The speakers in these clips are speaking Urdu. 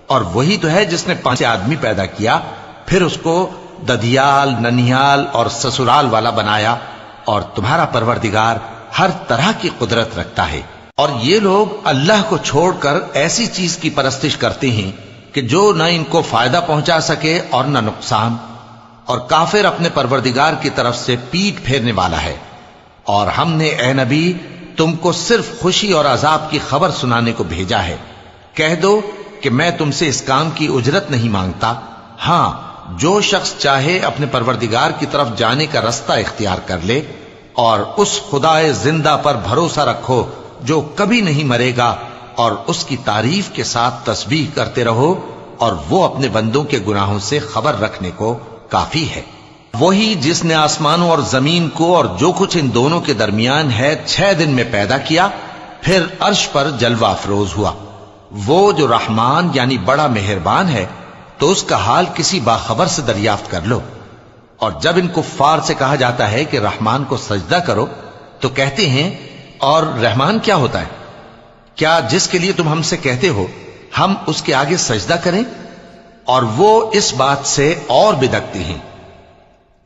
اور وہی تو ہے جس نے 5 آدمی پیدا کیا، پھر اس کو ددیال، ننیال اور سسرال والا بنایا، اور تمہارا پروردگار ہر طرح کی قدرت رکھتا ہے۔ اور یہ لوگ اللہ کو چھوڑ کر ایسی چیز کی پرستش کرتے ہیں کہ جو نہ ان کو فائدہ پہنچا سکے اور نہ نقصان، اور کافر اپنے پروردگار کی طرف سے پیٹ پھیرنے والا ہے۔ اور ہم نے اے نبی تم کو صرف خوشی اور عذاب کی خبر سنانے کو بھیجا ہے۔ کہہ دو کہ میں تم سے اس کام کی اجرت نہیں مانگتا، ہاں جو شخص چاہے اپنے پروردگار کی طرف جانے کا رستہ اختیار کر لے، اور اس خدائے زندہ پر بھروسہ رکھو جو کبھی نہیں مرے گا، اور اس کی تعریف کے ساتھ تسبیح کرتے رہو، اور وہ اپنے بندوں کے گناہوں سے خبر رکھنے کو کافی ہے۔ وہی جس نے آسمانوں اور زمین کو اور جو کچھ ان دونوں کے درمیان ہے 6 دن میں پیدا کیا، پھر عرش پر جلوہ افروز ہوا۔ وہ جو رحمان یعنی بڑا مہربان ہے، تو اس کا حال کسی باخبر سے دریافت کر لو۔ اور جب ان کفار سے کہا جاتا ہے کہ رحمان کو سجدہ کرو، تو کہتے ہیں اور رحمان کیا ہوتا ہے؟ کیا جس کے لیے تم ہم سے کہتے ہو ہم اس کے آگے سجدہ کریں؟ اور وہ اس بات سے اور بدکتے ہیں۔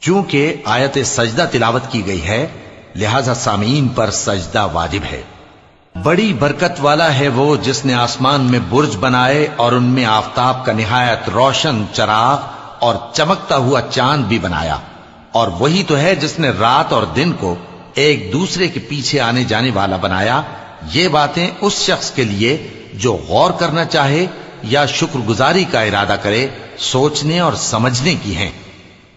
چونکہ آیت سجدہ تلاوت کی گئی ہے، لہذا سامعین پر سجدہ واجب ہے۔ بڑی برکت والا ہے وہ جس نے آسمان میں برج بنائے اور ان میں آفتاب کا نہایت روشن چراغ اور چمکتا ہوا چاند بھی بنایا۔ اور وہی تو ہے جس نے رات اور دن کو ایک دوسرے کے پیچھے آنے جانے والا بنایا۔ یہ باتیں اس شخص کے لیے جو غور کرنا چاہے یا شکر گزاری کا ارادہ کرے، سوچنے اور سمجھنے کی ہیں۔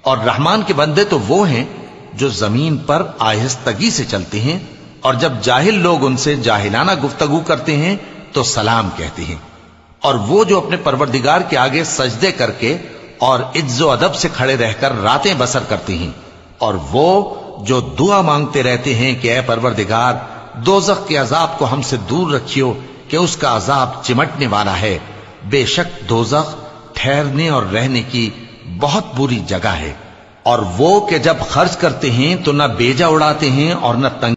اور رحمان کے بندے تو وہ ہیں جو زمین پر آہستگی سے چلتے ہیں، اور جب جاہل لوگ ان سے جاہلانہ گفتگو کرتے ہیں تو سلام کہتے ہیں۔ اور وہ جو اپنے پروردگار کے آگے سجدے کر کے اور عز و ادب سے کھڑے رہ کر راتیں بسر کرتے ہیں، اور وہ جو دعا مانگتے رہتے ہیں کہ اے پروردگار دوزخ کے عذاب کو ہم سے دور رکھیو کہ اس کا عذاب چمٹنے والا ہے۔ بے شک دوزخ ٹھہرنے اور رہنے کی بہت بری جگہ ہے۔ اور وہ کہ جب خرچ کرتے ہیں تو نہ بیجا اڑاتے ہیں اور نہ تنگ